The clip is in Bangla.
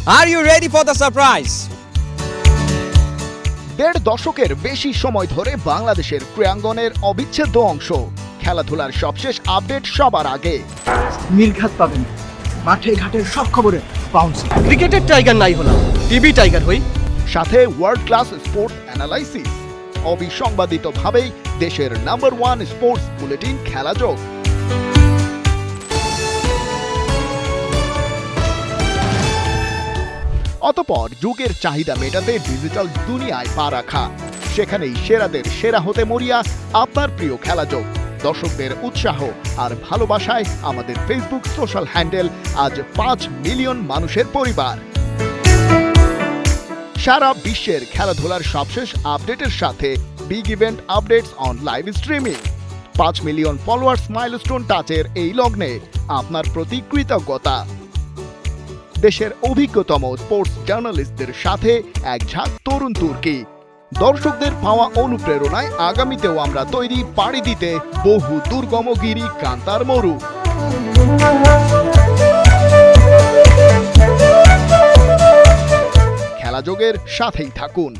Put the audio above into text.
Are you ready for the surprise? দেড় দশকের বেশি সময় ধরে বাংলাদেশের ক্রীড়াঙ্গনের অবিচ্ছেদ্য অংশ খেলাধুলার সবশেষ আপডেট সবার আগে। নির্ঘাত পাবেন মাঠে ঘাটের সব খবরে বাউন্সি। ক্রিকেটের টাইগার নাই হলাম, টিভি টাইগার হই। সাথে ওয়ার্ল্ড ক্লাস স্পোর্টস অ্যানালাইসিস, অবিসংবাদিতভাবেই দেশের নাম্বার 1 স্পোর্টস বুলেটিন খেলাযোগ। অতঃপর যুগের চাহিদা মেটাতে ডিজিটাল দুনিয়ায় পা রাখা, সেখানেই সেরাদের সেরা হতে মরিয়া আপনার প্রিয় খেলাযোগ। দর্শকদের উৎসাহ আর ভালোবাসায় আমাদের ফেসবুক সোশ্যাল হ্যান্ডেল আজ 5 মিলিয়ন মানুষের পরিবার। সারা বিশ্বের খেলাধুলার সবশেষ আপডেটের সাথে big event updates on live streaming. 5 million followers milestone টাচের এই লগ্নে আপনার প্রতি কৃতজ্ঞতা। দেশের অভিজ্ঞতম স্পোর্টস জার্নালিস্টদের সাথে এক ঝাঁক তরুণ তুর্কি। দর্শকদের পাওয়া অনুপ্রেরণায় আগামীতেও আমরা তৈরি পাড়ি দিতে বহু দুর্গম গিরি কান্তার মরু। খেলাযোগের সাথেই থাকুন।